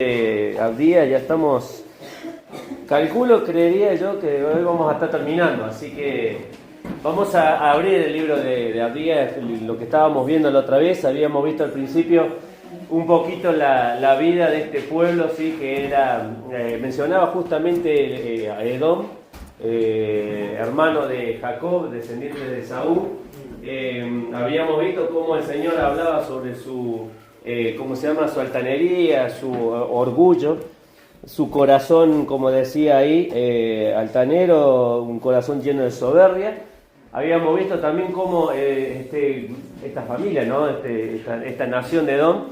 Al día ya estamos, creería yo que hoy vamos a estar terminando, así que vamos a abrir el libro de Abdías, lo que estábamos viendo la otra vez. Habíamos visto al principio un poquito la vida de este pueblo, ¿sí? Que era, mencionaba justamente a Edom, hermano de Jacob, descendiente de Saúl. Habíamos visto cómo el Señor hablaba sobre su su altanería, su orgullo, su corazón, como decía ahí, altanero, un corazón lleno de soberbia. Habíamos visto también cómo esta familia, ¿no? Esta nación de Edom,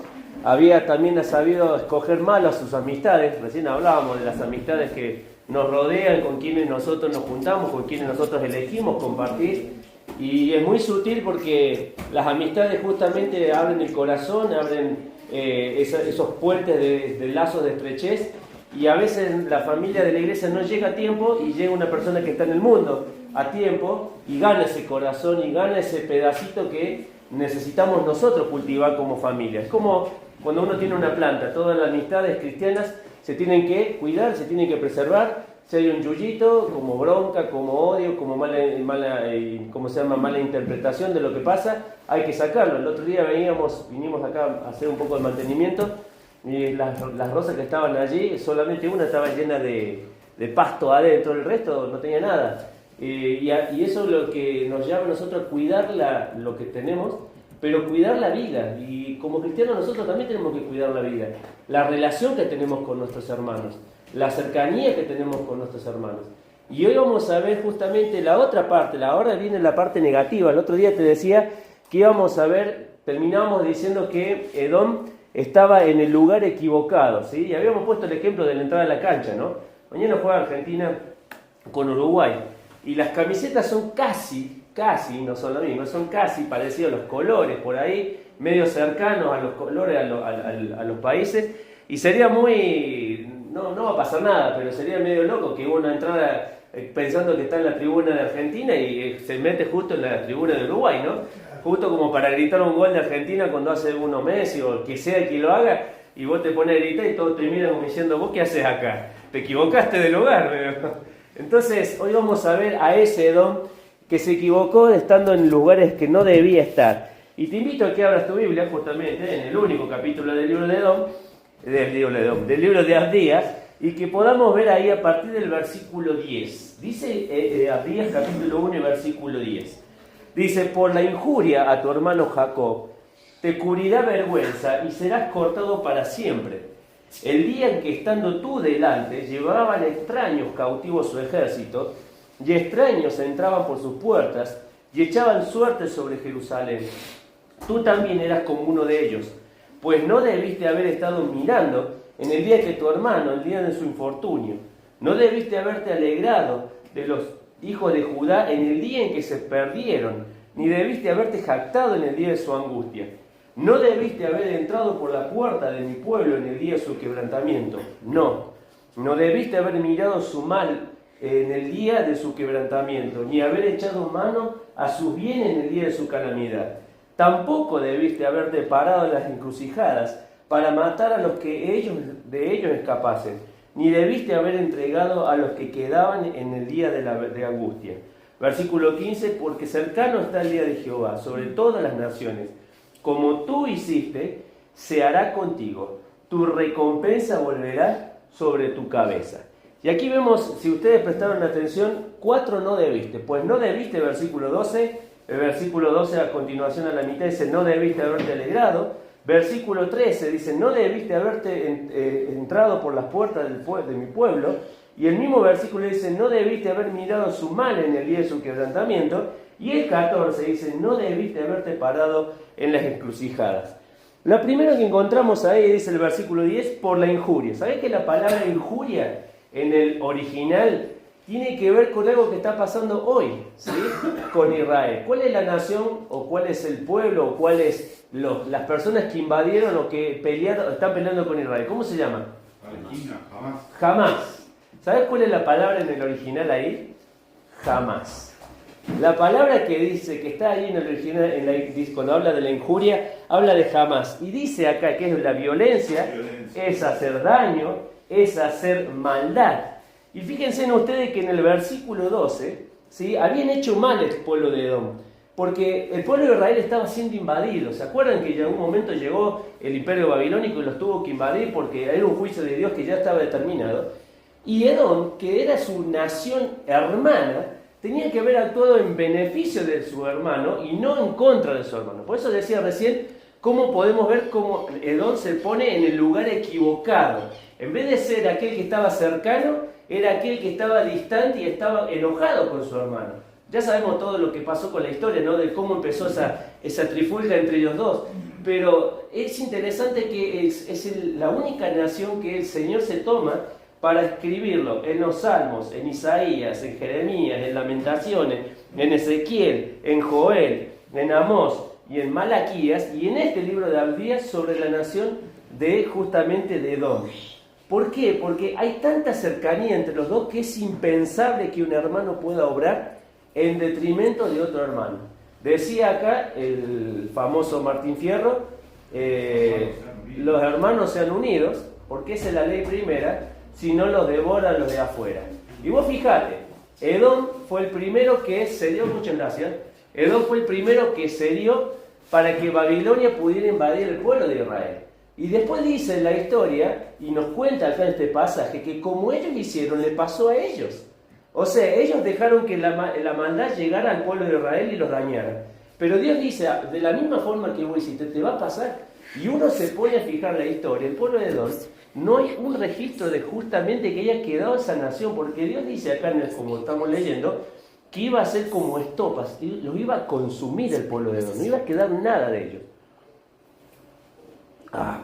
había también sabido escoger mal a sus amistades. Recién hablábamos de las amistades que nos rodean, con quienes nosotros nos juntamos, con quienes nosotros elegimos compartir. Y es muy sutil porque las amistades justamente abren el corazón, abren esos puentes de lazos de estrechez, y a veces la familia de la iglesia no llega a tiempo y llega una persona que está en el mundo a tiempo y gana ese corazón y gana ese pedacito que necesitamos nosotros cultivar como familia. Es como cuando uno tiene una planta, todas las amistades cristianas se tienen que cuidar, se tienen que preservar. Si hay un yuyito, como bronca, como odio, como mala interpretación de lo que pasa, hay que sacarlo. El otro día vinimos acá a hacer un poco de mantenimiento, y las rosas que estaban allí, solamente una estaba llena de pasto adentro, el resto no tenía nada. Y eso es lo que nos llama a nosotros a cuidar lo que tenemos, pero cuidar la vida. Y como cristianos nosotros también tenemos que cuidar la vida, la relación que tenemos con nuestros hermanos, la cercanía que tenemos con nuestros hermanos. Y hoy vamos a ver justamente la otra parte. Ahora viene la parte negativa. El otro día te decía que íbamos a ver, terminábamos diciendo que Edom estaba en el lugar equivocado, ¿sí? Y habíamos puesto el ejemplo de la entrada a la cancha, ¿no? Mañana juega Argentina con Uruguay, y las camisetas son casi, no son lo mismo, son casi parecidos los colores, por ahí, medio cercanos a los colores, a los países, y sería muy... No va a pasar nada, pero sería medio loco que uno entrara pensando que está en la tribuna de Argentina y se mete justo en la tribuna de Uruguay, ¿no? Justo como para gritar un gol de Argentina cuando hace uno Messi o que sea quien lo haga, y vos te pones a gritar y todos te miran como diciendo, ¿vos qué haces acá? Te equivocaste de lugar. Entonces, hoy vamos a ver a ese Edom que se equivocó estando en lugares que no debía estar. Y te invito a que abras tu Biblia justamente en el único capítulo del libro de Edom, del libro de Abdías, y que podamos ver ahí a partir del versículo 10. Dice Abdías capítulo 1 y versículo 10. Dice: por la injuria a tu hermano Jacob te cubrirá vergüenza y serás cortado para siempre. El día en que estando tú delante llevaban extraños cautivos su ejército, y extraños entraban por sus puertas y echaban suerte sobre Jerusalén. Tú también eras como uno de ellos, pues no debiste haber estado mirando en el día que tu hermano, el día de su infortunio. No debiste haberte alegrado de los hijos de Judá en el día en que se perdieron, ni debiste haberte jactado en el día de su angustia. No debiste haber entrado por la puerta de mi pueblo en el día de su quebrantamiento. No debiste haber mirado su mal en el día de su quebrantamiento, ni haber echado mano a sus bienes en el día de su calamidad. Tampoco debiste haberte parado en las encrucijadas para matar a los que de ellos escapasen, ni debiste haber entregado a los que quedaban en el día de angustia. Versículo 15, porque cercano está el día de Jehová sobre todas las naciones. Como tú hiciste, se hará contigo. Tu recompensa volverá sobre tu cabeza. Y aquí vemos, si ustedes prestaron atención, 4 no debiste. Pues no debiste, versículo 12, el versículo 12 a continuación a la mitad dice, no debiste haberte alegrado. Versículo 13 dice, no debiste haberte entrado por las puertas de mi pueblo. Y el mismo versículo dice, no debiste haber mirado su mal en el día de su quebrantamiento. Y el 14 dice, no debiste haberte parado en las encrucijadas. La primera que encontramos ahí dice el versículo 10, por la injuria. ¿Sabés que la palabra injuria en el original tiene que ver con algo que está pasando hoy, ¿sí? Con Israel? ¿Cuál es la nación o cuál es el pueblo o cuáles las personas que invadieron o que están peleando con Israel? ¿Cómo se llama? Jamás. ¿Sabes cuál es la palabra en el original ahí? Jamás. La palabra que dice, que está ahí en el original, cuando habla de la injuria, habla de jamás. Y dice acá que es la violencia, es hacer daño, es hacer maldad. Y fíjense ustedes que en el versículo 12, ¿sí?, habían hecho mal el pueblo de Edom. Porque el pueblo de Israel estaba siendo invadido. ¿Se acuerdan que en algún momento llegó el imperio babilónico y los tuvo que invadir porque era un juicio de Dios que ya estaba determinado? Y Edom, que era su nación hermana, tenía que haber actuado en beneficio de su hermano y no en contra de su hermano. Por eso decía recién cómo podemos ver cómo Edom se pone en el lugar equivocado. En vez de ser aquel que estaba cercano, era aquel que estaba distante y estaba enojado con su hermano. Ya sabemos todo lo que pasó con la historia, ¿no?, de cómo empezó esa trifulca entre ellos dos. Pero es interesante que es la única nación que el Señor se toma para escribirlo en los Salmos, en Isaías, en Jeremías, en Lamentaciones, en Ezequiel, en Joel, en Amós y en Malaquías, y en este libro de Abdías sobre la nación justamente de Edom. ¿Por qué? Porque hay tanta cercanía entre los dos que es impensable que un hermano pueda obrar en detrimento de otro hermano. Decía acá el famoso Martín Fierro, los hermanos sean unidos, porque esa es la ley primera, si no los devoran los de afuera. Y vos fijate, Edom fue el primero que cedió, muchas gracias, Edom fue el primero que cedió para que Babilonia pudiera invadir el pueblo de Israel. Y después dice la historia, y nos cuenta acá en este pasaje, que como ellos hicieron, le pasó a ellos. O sea, ellos dejaron que la maldad llegara al pueblo de Israel y los dañara. Pero Dios dice, de la misma forma que vos hiciste, te va a pasar. Y uno se pone a fijar la historia, el pueblo de Edom, no hay un registro de justamente que haya quedado esa nación, porque Dios dice acá, como estamos leyendo, que iba a ser como estopas, y los iba a consumir el pueblo de Edom, no iba a quedar nada de ellos.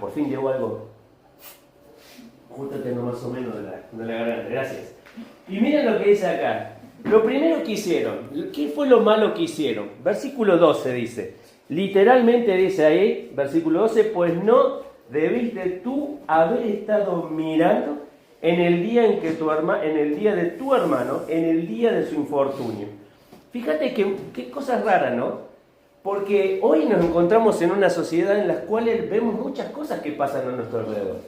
Por fin llegó algo. Júntate no más o menos de la garganta, gracias. Y miren lo que dice acá. Lo primero que hicieron, ¿qué fue lo malo que hicieron? Versículo 12 dice, literalmente dice ahí, versículo 12, pues no debiste tú haber estado mirando en el día en el día de tu hermano, en el día de su infortunio. Fíjate qué cosa rara, ¿no? Porque hoy nos encontramos en una sociedad en la cual vemos muchas cosas que pasan a nuestro alrededor.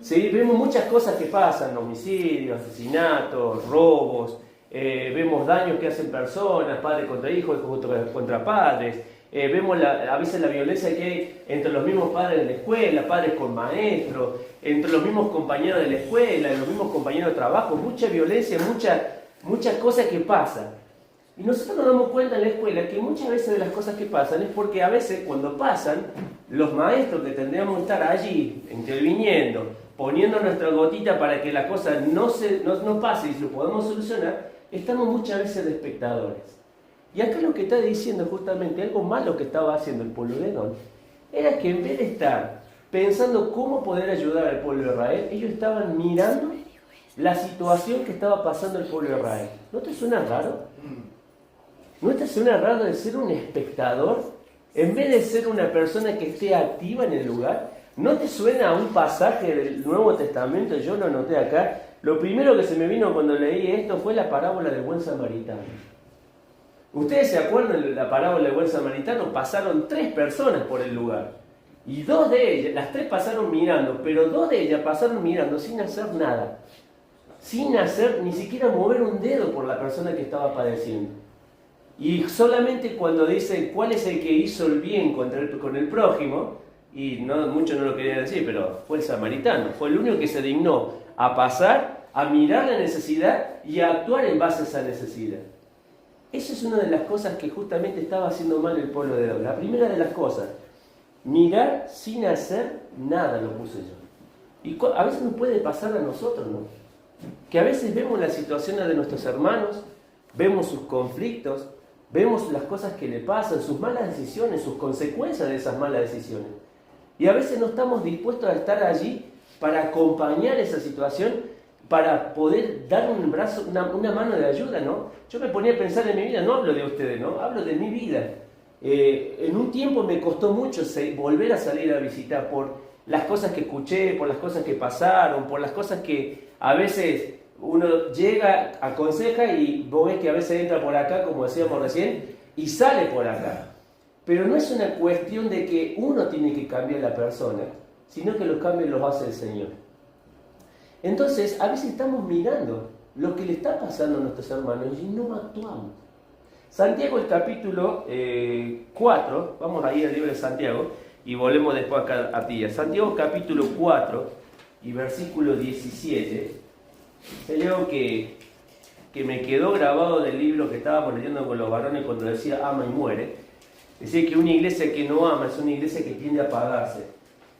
¿Sí? Vemos muchas cosas que pasan, homicidios, asesinatos, robos, vemos daños que hacen personas, padres contra hijos, hijos contra padres, vemos a veces la violencia que hay entre los mismos padres de la escuela, padres con maestros, entre los mismos compañeros de la escuela, los mismos compañeros de trabajo, mucha violencia, muchas cosas que pasan. Y nosotros nos damos cuenta en la escuela que muchas veces de las cosas que pasan es porque a veces cuando pasan, los maestros que tendríamos que estar allí, interviniendo, poniendo nuestra gotita para que la cosa no pase y lo podamos solucionar, estamos muchas veces de espectadores. Y acá lo que está diciendo justamente, algo malo que estaba haciendo el pueblo de Edom, era que en vez de estar pensando cómo poder ayudar al pueblo de Israel, ellos estaban mirando la situación que estaba pasando el pueblo de Israel. ¿No te suena raro? ¿No te suena raro de ser un espectador en vez de ser una persona que esté activa en el lugar? ¿No te suena a un pasaje del Nuevo Testamento? Yo lo anoté acá. Lo primero que se me vino cuando leí esto fue la parábola del buen samaritano. ¿Ustedes se acuerdan de la parábola del buen samaritano? Pasaron 3 personas por el lugar. Y 2 de ellas, las 3 pasaron mirando, pero 2 de ellas pasaron mirando sin hacer nada. Sin hacer ni siquiera mover un dedo por la persona que estaba padeciendo. Y solamente cuando dicen cuál es el que hizo el bien con el prójimo, y muchos no lo querían decir, pero fue el samaritano, fue el único que se dignó a pasar, a mirar la necesidad y a actuar en base a esa necesidad. Esa es una de las cosas que justamente estaba haciendo mal el pueblo de Edom. La primera de las cosas, mirar sin hacer nada, lo puse yo. Y a veces nos puede pasar a nosotros, ¿no? Que a veces vemos las situaciones de nuestros hermanos, vemos sus conflictos, vemos las cosas que le pasan, sus malas decisiones, sus consecuencias de esas malas decisiones. Y a veces no estamos dispuestos a estar allí para acompañar esa situación, para poder dar un brazo, una mano de ayuda, ¿no? Yo me ponía a pensar en mi vida, no hablo de ustedes, ¿no? Hablo de mi vida. En un tiempo me costó mucho volver a salir a visitar por las cosas que escuché, por las cosas que pasaron, por las cosas que a veces Uno llega, aconseja y vos ves que a veces entra por acá, como decíamos recién, y sale por acá. Pero no es una cuestión de que uno tiene que cambiar la persona, sino que los cambios los hace el Señor. Entonces, a veces estamos mirando lo que le está pasando a nuestros hermanos y no actuamos. Santiago, el capítulo 4, vamos a ir al libro de Santiago y volvemos después acá a Pía. Santiago capítulo 4 y versículo 17, hay algo que me quedó grabado del libro que estábamos leyendo con los varones cuando decía ama y muere. Decía que una iglesia que no ama es una iglesia que tiende a apagarse.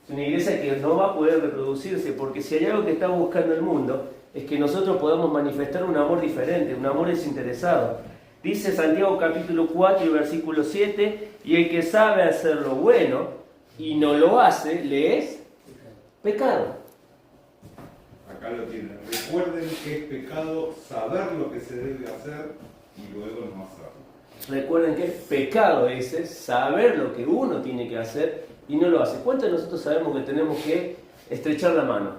Es una iglesia que no va a poder reproducirse, porque si hay algo que está buscando el mundo es que nosotros podamos manifestar un amor diferente, un amor desinteresado. Dice Santiago capítulo 4 y versículo 7, y el que sabe hacer lo bueno y no lo hace, le es pecado. Acá lo tienen. Recuerden que es pecado saber lo que se debe hacer y luego no hacerlo. Recuerden que es pecado ese, saber lo que uno tiene que hacer y no lo hace. ¿Cuántos de nosotros sabemos que tenemos que estrechar la mano,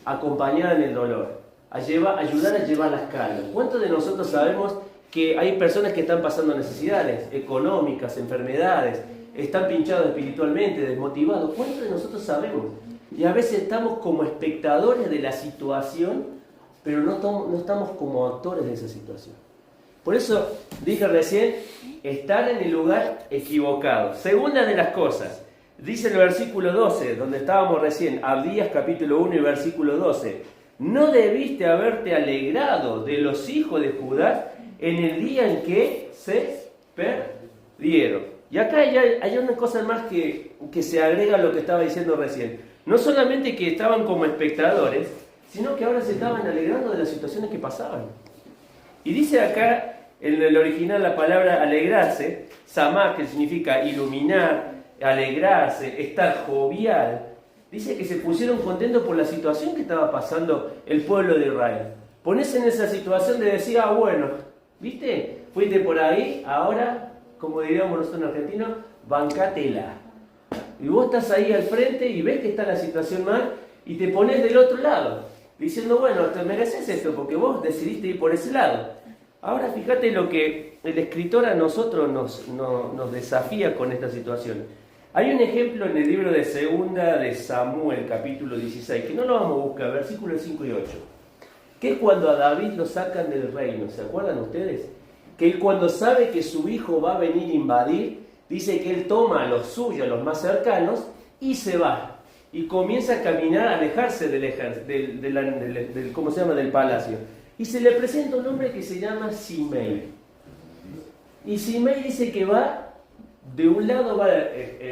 acompañar en el dolor, ayudar a llevar las cargas? ¿Cuántos de nosotros sabemos que hay personas que están pasando necesidades económicas, enfermedades, están pinchados espiritualmente, desmotivados? ¿Cuántos de nosotros sabemos? Y a veces estamos como espectadores de la situación, pero no estamos como actores de esa situación. Por eso dije recién, estar en el lugar equivocado. Segunda de las cosas, dice el versículo 12, donde estábamos recién, Abdías capítulo 1 y versículo 12, ¿no debiste haberte alegrado de los hijos de Judá en el día en que se perdieron? Y acá hay una cosa más que se agrega a lo que estaba diciendo recién. No solamente que estaban como espectadores, sino que ahora se estaban alegrando de las situaciones que pasaban. Y dice acá, en el original, la palabra alegrarse, samá, que significa iluminar, alegrarse, estar jovial. Dice que se pusieron contentos por la situación que estaba pasando el pueblo de Israel. Ponés en esa situación de decir, bueno, ¿viste? Fuiste por ahí, ahora, como diríamos nosotros en argentino, bancátela. Y vos estás ahí al frente y ves que está la situación mal y te pones del otro lado, diciendo, bueno, te mereces esto porque vos decidiste ir por ese lado. Ahora fíjate lo que el escritor a nosotros nos desafía con esta situación. Hay un ejemplo en el libro de Segunda de Samuel, capítulo 16, que no lo vamos a buscar, versículos 5 y 8, que es cuando a David lo sacan del reino. ¿Se acuerdan ustedes? Que él, cuando sabe que su hijo va a venir a invadir, dice que él toma a los suyos, a los más cercanos, y se va. Y comienza a caminar, a alejarse del ¿cómo se llama?, del palacio. Y se le presenta un hombre que se llama Simei. Y Simei dice que va, de un lado va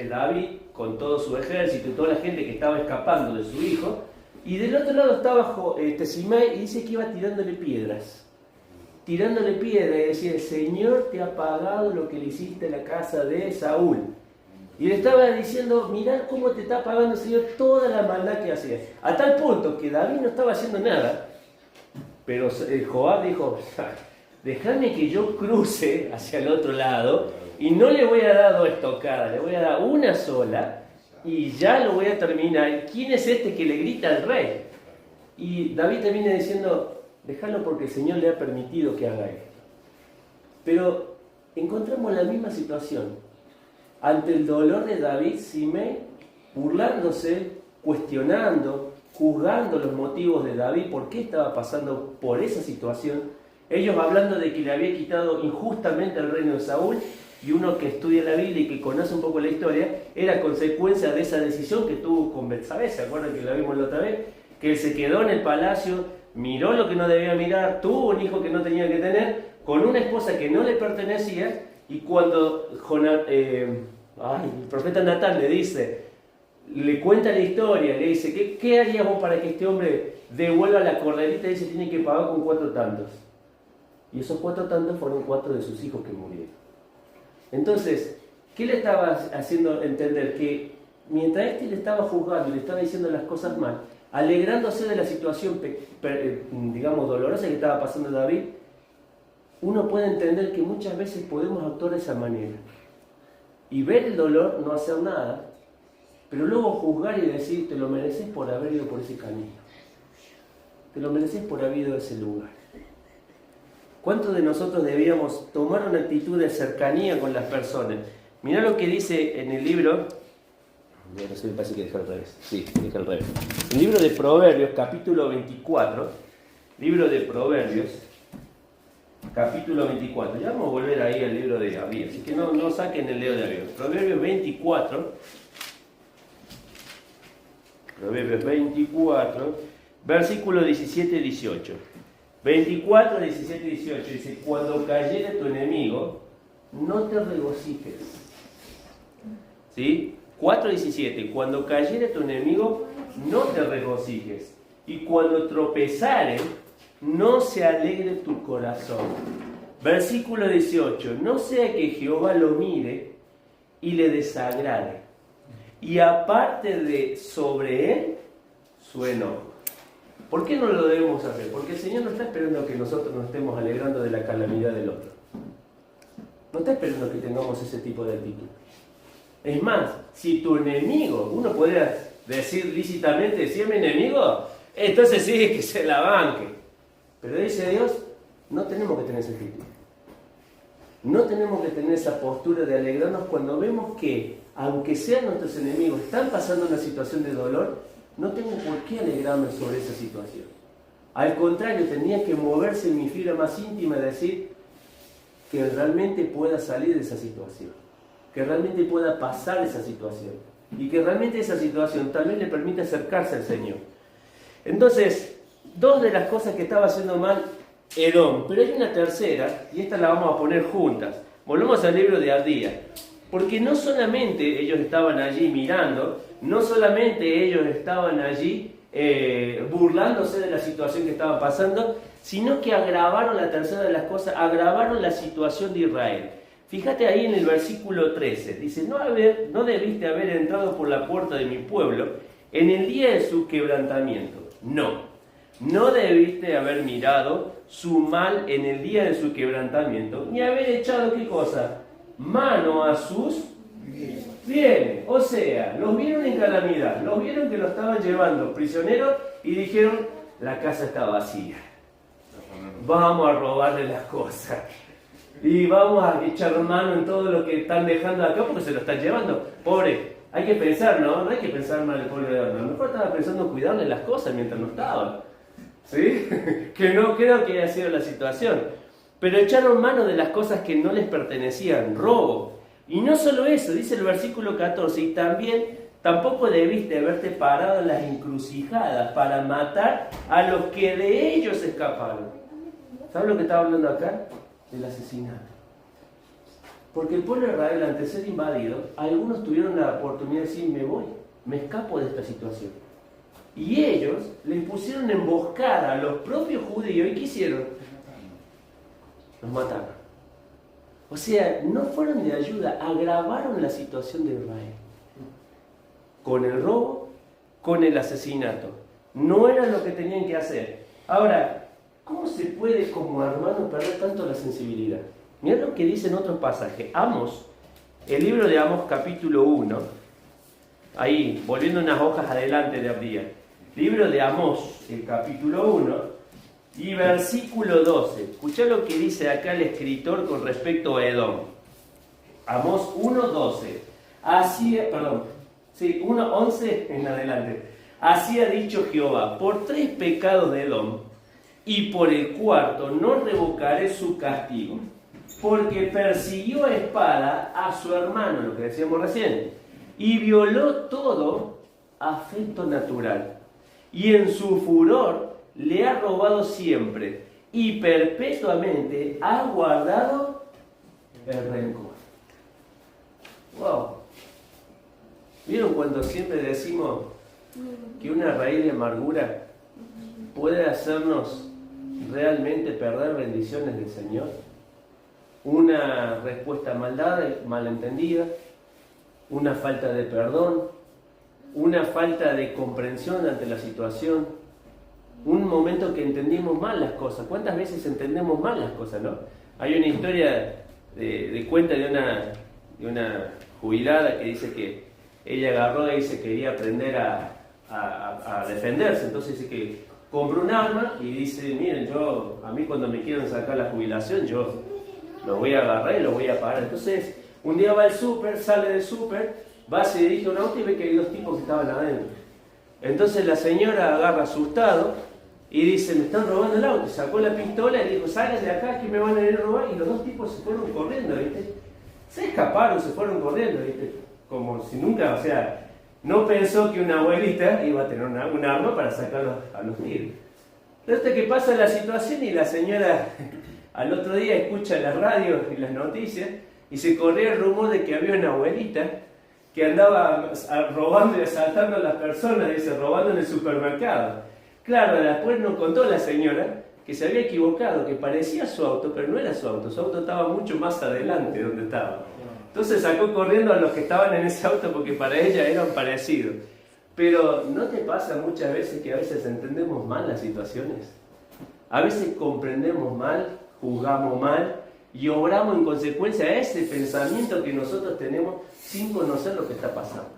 David con todo su ejército y toda la gente que estaba escapando de su hijo, y del otro lado estaba Simei, y dice que iba tirándole piedras. Tirándole piedras y decía, el Señor te ha pagado lo que le hiciste a la casa de Saúl. Y le estaba diciendo, mirá cómo te está pagando el Señor toda la maldad que hacías. A tal punto que David no estaba haciendo nada, pero Joab dijo, déjame que yo cruce hacia el otro lado y no le voy a dar 2 estocadas, le voy a dar una sola y ya lo voy a terminar. ¿Quién es este que le grita al rey? Y David termina diciendo, déjalo porque el Señor le ha permitido que haga esto. Pero encontramos la misma situación. Ante el dolor de David, Simei, burlándose, cuestionando, juzgando los motivos de David, por qué estaba pasando por esa situación, ellos hablando de que le había quitado injustamente el reino de Saúl, y uno que estudia la Biblia y que conoce un poco la historia, era consecuencia de esa decisión que tuvo con Betsabé. ¿Se acuerdan que la vimos la otra vez? Que él se quedó en el palacio, miró lo que no debía mirar, tuvo un hijo que no tenía que tener, con una esposa que no le pertenecía, y cuando el profeta Natán le dice, le cuenta la historia, le dice, ¿qué harías vos para que este hombre devuelva la corderita? Y dice, tiene que pagar con 4 tantos. Y esos 4 tantos fueron 4 de sus hijos que murieron. Entonces, ¿qué le estaba haciendo entender? Que mientras le estaba juzgando y le estaba diciendo las cosas mal, alegrándose de la situación, digamos, dolorosa que estaba pasando David, uno puede entender que muchas veces podemos actuar de esa manera. Y ver el dolor, no hacer nada, pero luego juzgar y decir, te lo mereces por haber ido por ese camino. te lo mereces por haber ido a ese lugar. ¿Cuántos de nosotros debíamos tomar una actitud de cercanía con las personas? Mirá lo que dice en el libro, no sé, me parece que dejé al revés, sí, dejé al revés. El libro de Proverbios, capítulo 24, libro de Proverbios, capítulo 24, ya vamos a volver ahí al libro de Abías, así que no saquen el libro de Abías. Proverbios 24, versículo 17 y 18. 24, 17 y 18 dice: cuando cayere tu enemigo, no te regocijes. ¿Sí? 4:17, cuando cayere tu enemigo, no te regocijes. Y cuando tropezare, no se alegre tu corazón. Versículo 18, no sea que Jehová lo mire y le desagrade, y aparte de sobre él su enojo. ¿Por qué no lo debemos hacer? Porque el Señor no está esperando que nosotros nos estemos alegrando de la calamidad del otro. No está esperando que tengamos ese tipo de actitud. Es más, si tu enemigo, uno podría decir lícitamente, si es mi enemigo, entonces sí, que se la banque. Pero dice Dios, no tenemos que tener ese actitud. No tenemos que tener esa postura de alegrarnos cuando vemos que, aunque sean nuestros enemigos, están pasando una situación de dolor. No tengo por qué alegrarme sobre esa situación. Al contrario, tendría que moverse en mi fibra más íntima y decir que realmente pueda salir de esa situación, que realmente pueda pasar esa situación y que realmente esa situación también le permite acercarse al Señor. Entonces, dos de las cosas que estaba haciendo mal Edom, pero hay una tercera y esta la vamos a poner juntas. Volvemos al libro de Abdías, porque no solamente ellos estaban allí mirando, no solamente ellos estaban allí burlándose de la situación que estaba pasando, sino que agravaron la tercera de las cosas, agravaron la situación de Israel. Fíjate ahí en el versículo 13, dice, no debiste haber entrado por la puerta de mi pueblo en el día de su quebrantamiento. No debiste haber mirado su mal en el día de su quebrantamiento, ni haber echado, ¿qué cosa? Mano a sus bienes. O sea, los vieron en calamidad, los vieron que lo estaban llevando prisioneros y dijeron, la casa está vacía, vamos a robarle las cosas y vamos a echar mano en todo lo que están dejando acá porque se lo están llevando. Pobre, hay que pensar, ¿no? No hay que pensar mal el pueblo de Adán. A lo mejor estaba pensando cuidarle las cosas mientras no estaban, ¿sí? Que no creo que haya sido la situación. Pero echaron mano de las cosas que no les pertenecían, robo. Y no solo eso, dice el versículo 14, y tampoco debiste haberte parado en las encrucijadas para matar a los que de ellos escaparon. ¿Sabes lo que estaba hablando acá? Del asesinato. Porque el pueblo de Israel, ante ser invadido, algunos tuvieron la oportunidad de decir, me voy, me escapo de esta situación. Y ellos les pusieron emboscada a los propios judíos, ¿y qué hicieron? Los mataron. O sea, no fueron de ayuda, agravaron la situación de Israel. Con el robo, con el asesinato. No era lo que tenían que hacer. Ahora, ¿cómo se puede como hermano perder tanto la sensibilidad? Mirá lo que dice en otro pasaje. Amos, el libro de Amos capítulo 1, ahí, volviendo unas hojas adelante de Abdías. Libro de Amos, el capítulo 1, y versículo 12. Escuchá lo que dice acá el escritor con respecto a Edom. Amos 1:12. 1:11 en adelante. Así ha dicho Jehová, por 3 pecados de Edom, y por el cuarto no revocaré su castigo, porque persiguió a espada a su hermano, lo que decíamos recién, y violó todo afecto natural, y en su furor le ha robado siempre, y perpetuamente ha guardado el rencor. Wow. ¿Vieron cuando siempre decimos que una raíz de amargura puede hacernos realmente perder bendiciones del Señor? Una respuesta mal dada y mal entendida, una falta de perdón, una falta de comprensión ante la situación, un momento que entendimos mal las cosas. ¿Cuántas veces entendemos mal las cosas, no? Hay una historia de cuenta de una jubilada que dice que ella agarró y se quería aprender a defenderse. Entonces dice que compra un arma y dice, miren, a mí cuando me quieran sacar la jubilación, yo lo voy a agarrar y lo voy a pagar. Entonces, un día va al súper, sale del súper, va, se dirige a un auto y ve que hay dos tipos que estaban adentro. Entonces la señora agarra asustado y dice, me están robando el auto. Sacó la pistola y dijo, salgan de acá que me van a ir a robar. Y los dos tipos se fueron corriendo, ¿viste? Se escaparon, se fueron corriendo, ¿viste? Como si nunca, o sea, no pensó que una abuelita iba a tener un arma para sacarlos a los tiros. Entonces que pasa la situación y la señora al otro día escucha las radios y las noticias y se corría el rumor de que había una abuelita que andaba robando y asaltando a las personas, dice, robando en el supermercado. Claro, después nos contó la señora que se había equivocado, que parecía su auto, pero no era su auto estaba mucho más adelante de donde estaba. Entonces sacó corriendo a los que estaban en ese auto porque para ella eran parecidos. Pero ¿no te pasa muchas veces que a veces entendemos mal las situaciones? A veces comprendemos mal, juzgamos mal y obramos en consecuencia a ese pensamiento que nosotros tenemos sin conocer lo que está pasando.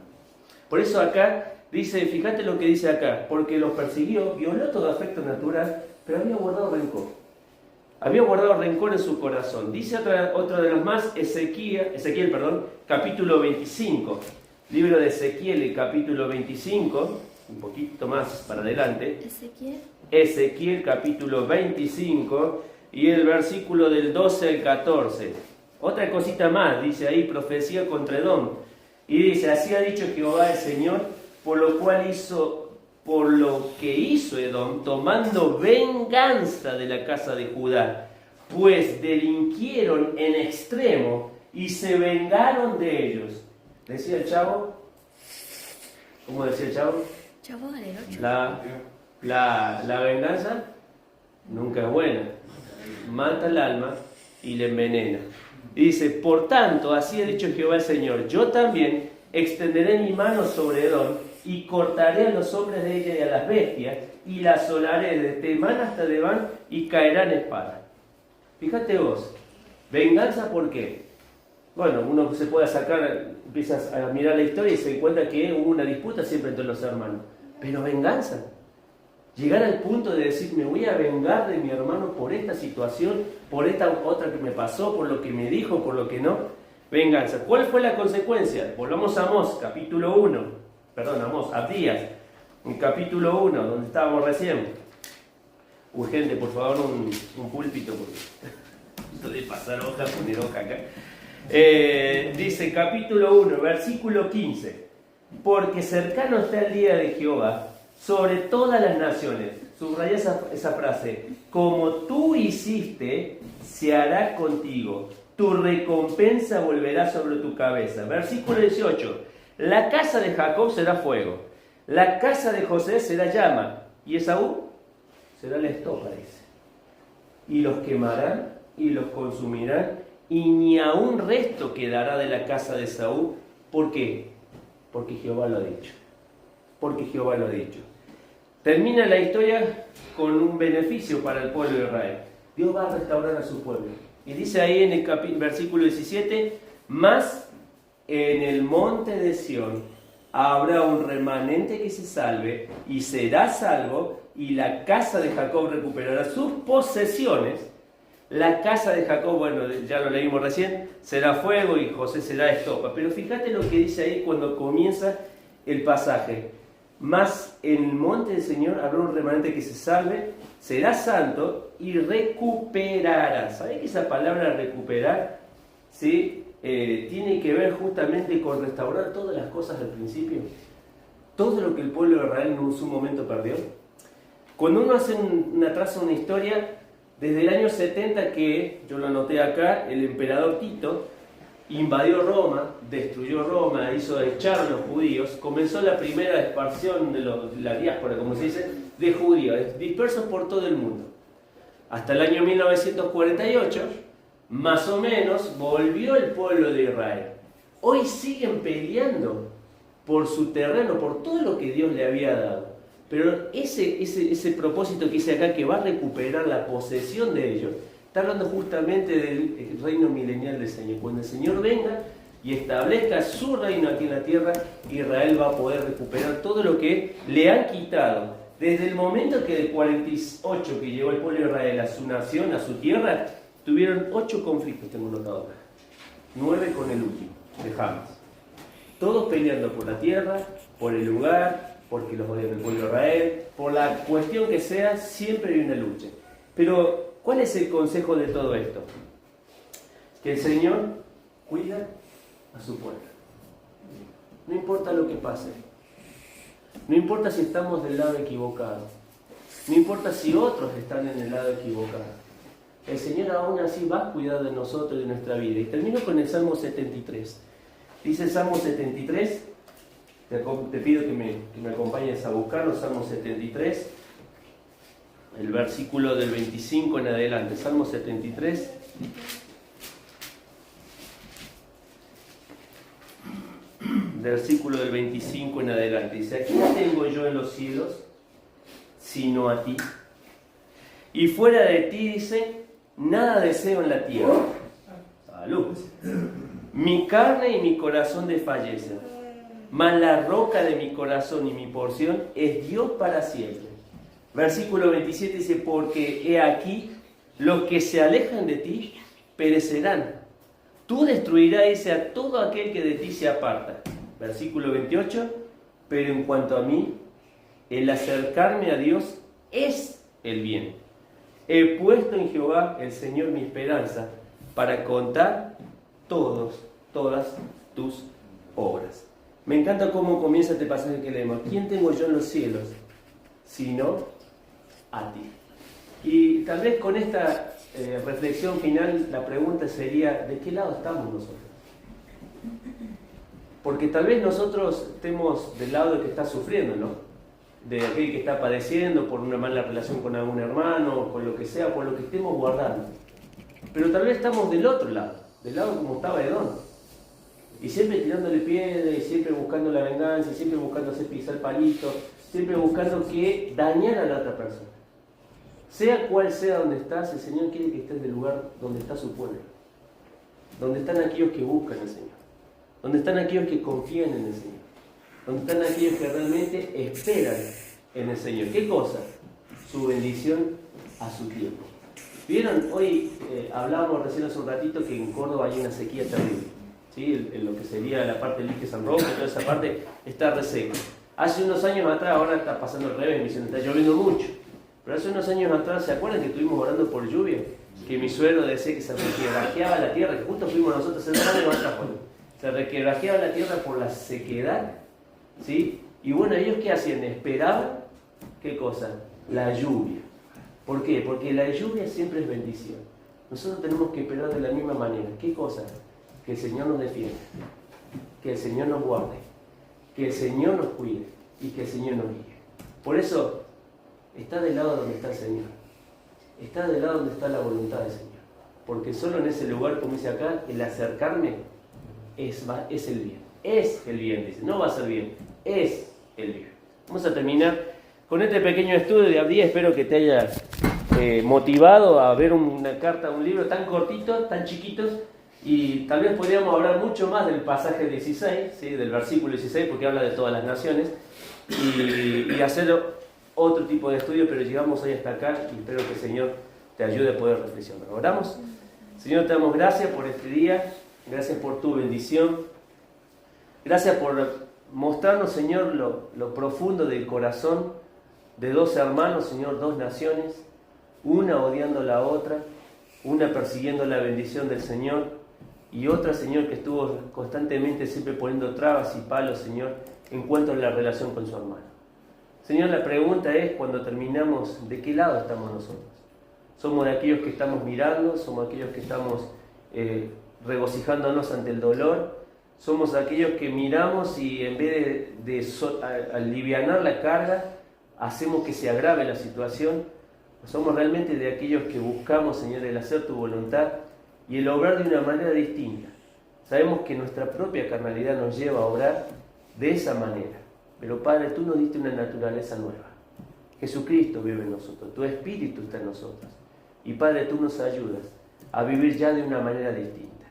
Por eso acá dice, fíjate lo que dice acá, porque los persiguió, violó todo afecto natural, pero había guardado rencor. Había guardado rencor en su corazón. Dice otro de los más, Ezequiel, capítulo 25. Libro de Ezequiel, el capítulo 25, un poquito más para adelante. Ezequiel, capítulo 25, y el versículo del 12 al 14. Otra cosita más, dice ahí, profecía contra Edom. Y dice, así ha dicho Jehová el Señor, por lo que hizo Edom, tomando venganza de la casa de Judá, pues delinquieron en extremo y se vengaron de ellos. ¿Decía el chavo? ¿Cómo decía el chavo? Chavo Galerocho. La venganza nunca es buena. Mata el alma y le envenena. Y dice, por tanto, así ha dicho Jehová el Señor, yo también extenderé mi mano sobre Edom y cortaré a los hombres de ella y a las bestias y la asolaré de Temán hasta Deván y caerán espada. Fíjate vos, venganza ¿por qué? Bueno, uno se puede sacar, empiezas a mirar la historia y se encuentra que hubo una disputa siempre entre los hermanos. Pero venganza. Llegar al punto de decir, me voy a vengar de mi hermano por esta situación, por esta otra que me pasó, por lo que me dijo, por lo que no. Venganza. ¿Cuál fue la consecuencia? Volvamos a Amós, capítulo 1. Abdías, en capítulo 1, donde estábamos recién. Urgente, por favor, un púlpito, porque de pasar hoja, poner hoja acá. Dice capítulo 1, versículo 15. Porque cercano está el día de Jehová sobre todas las naciones. Subraya esa frase. Como tú hiciste, se hará contigo. Tu recompensa volverá sobre tu cabeza. Versículo 18. La casa de Jacob será fuego. La casa de José será llama. Y Esaú será la estopa, dice. Y los quemarán y los consumirán. Y ni aun resto quedará de la casa de Esaú. ¿Por qué? Porque Jehová lo ha dicho. Porque Jehová lo ha dicho. Termina la historia con un beneficio para el pueblo de Israel. Dios va a restaurar a su pueblo. Y dice ahí en el versículo 17, mas en el monte de Sión habrá un remanente que se salve y será salvo, y la casa de Jacob recuperará sus posesiones. La casa de Jacob, bueno, ya lo leímos recién, será fuego y José será estopa. Pero fíjate lo que dice ahí cuando comienza el pasaje. Mas en el monte del Señor habrá un remanente que se salve, será santo y recuperará. ¿Saben que esa palabra recuperar, sí, tiene que ver justamente con restaurar todas las cosas del principio? Todo lo que el pueblo de Israel en su momento perdió. Cuando uno hace traza una historia, desde el año 70 que, yo lo anoté acá, el emperador Tito invadió Roma, destruyó Roma, hizo echar a los judíos, comenzó la primera expansión de la diáspora, como se dice, de judíos, dispersos por todo el mundo. Hasta el año 1948, más o menos, volvió el pueblo de Israel. Hoy siguen peleando por su terreno, por todo lo que Dios le había dado. Pero ese propósito que dice acá, que va a recuperar la posesión de ellos, está hablando justamente del reino milenial del Señor. Cuando el Señor venga y establezca su reino aquí en la tierra, Israel va a poder recuperar todo lo que le han quitado Desde el momento que del 48 que llegó el pueblo de Israel a su nación, a su tierra, tuvieron 8 conflictos, tengo notado acá. 9 con el último, de Hamas. Todos peleando por la tierra, por el lugar, porque los odian el pueblo de Israel, por la cuestión que sea, siempre hay una lucha. Pero, ¿cuál es el consejo de todo esto? Que el Señor cuida a su pueblo. No importa lo que pase. No importa si estamos del lado equivocado. No importa si otros están en el lado equivocado. El Señor aún así va a cuidar de nosotros y de nuestra vida. Y termino con el Salmo 73. Dice el Salmo 73, te pido que me acompañes a buscarlo, Salmo 73, el versículo del 25 en adelante. Salmo 73. Versículo del 25 en adelante. Dice, ¿a quién tengo yo en los cielos sino a ti? Y fuera de ti, dice, nada deseo en la tierra. Salud. Mi carne y mi corazón desfallecen, mas la roca de mi corazón y mi porción es Dios para siempre. Versículo 27 dice, porque he aquí, los que se alejan de ti perecerán. Tú destruirás, dice, a todo aquel que de ti se aparta. Versículo 28, pero en cuanto a mí, el acercarme a Dios es el bien. He puesto en Jehová, el Señor, mi esperanza, para contar todas tus obras. Me encanta cómo comienza este pasaje que leemos. ¿Quién tengo yo en los cielos? Sino a ti. Y tal vez con esta reflexión final, la pregunta sería, ¿de qué lado estamos nosotros? Porque tal vez nosotros estemos del lado del que está sufriendo, ¿no? De aquel que está padeciendo por una mala relación con algún hermano, con lo que sea, por lo que estemos guardando. Pero tal vez estamos del otro lado, del lado como estaba Edom. Y siempre tirándole piedras, y siempre buscando la venganza, y siempre buscando hacer pisar palito, siempre buscando que dañar a la otra persona. Sea cual sea donde estás, el Señor quiere que estés en el lugar donde está su pueblo. Donde están aquellos que buscan al Señor. Donde están aquellos que confían en el Señor. Donde están aquellos que realmente esperan en el Señor. ¿Qué cosa? Su bendición a su tiempo. ¿Vieron? Hoy hablábamos recién hace un ratito que en Córdoba hay una sequía terrible. ¿Sí? En lo que sería la parte del Ike San Roque, toda esa parte está reseca. Hace unos años atrás, ahora está pasando al revés, me dicen, está lloviendo mucho. Pero hace unos años atrás, ¿se acuerdan que estuvimos orando por lluvia? Que mi suegro decía que se requebrajeaba la tierra, que justo fuimos nosotros hace 2 años atrás, se requebrajeaba la tierra por la sequedad, ¿sí? Y bueno, ¿ellos qué hacían? Esperaban, ¿qué cosa? La lluvia. ¿Por qué? Porque la lluvia siempre es bendición. Nosotros tenemos que esperar de la misma manera. ¿Qué cosa? Que el Señor nos defienda, que el Señor nos guarde, que el Señor nos cuide y que el Señor nos guíe. Por eso, está del lado donde está el Señor. Está del lado donde está la voluntad del Señor. Porque solo en ese lugar, como dice acá, el acercarme es el bien. Es el bien, dice. No va a ser bien, es el bien. Vamos a terminar con este pequeño estudio de Abdías. Espero que te haya motivado a ver una carta, un libro tan cortito, tan chiquitos. Y tal vez podríamos hablar mucho más del pasaje 16, ¿sí? Del versículo 16, porque habla de todas las naciones. Y hacer otro tipo de estudio, pero llegamos hoy hasta acá y espero que el Señor te ayude a poder reflexionar. ¿Oramos? Señor, te damos gracias por este día, gracias por tu bendición, gracias por mostrarnos, Señor, lo profundo del corazón de 2 hermanos, Señor, 2 naciones, una odiando a la otra, una persiguiendo la bendición del Señor y otra, Señor, que estuvo constantemente siempre poniendo trabas y palos, Señor, en cuanto a la relación con su hermano. Señor, la pregunta es, cuando terminamos, ¿de qué lado estamos nosotros? ¿Somos de aquellos que estamos mirando? ¿Somos aquellos que estamos regocijándonos ante el dolor? ¿Somos aquellos que miramos y en vez de alivianar la carga, hacemos que se agrave la situación? ¿O somos realmente de aquellos que buscamos, Señor, el hacer tu voluntad y el obrar de una manera distinta? Sabemos que nuestra propia carnalidad nos lleva a obrar de esa manera. Pero Padre, tú nos diste una naturaleza nueva. Jesucristo vive en nosotros, tu Espíritu está en nosotros. Y Padre, tú nos ayudas a vivir ya de una manera distinta.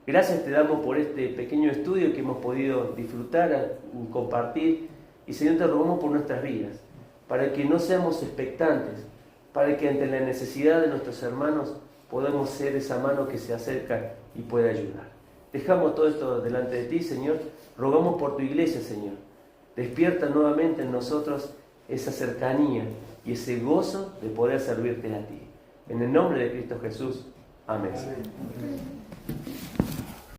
Gracias te damos por este pequeño estudio que hemos podido disfrutar, compartir. Y Señor, te rogamos por nuestras vidas. para que no seamos expectantes, para que ante la necesidad de nuestros hermanos podamos ser esa mano que se acerca y puede ayudar. Dejamos todo esto delante de ti, Señor. Rogamos por tu iglesia, Señor. Despierta nuevamente en nosotros esa cercanía y ese gozo de poder servirte a ti. En el nombre de Cristo Jesús. Amén. Amén.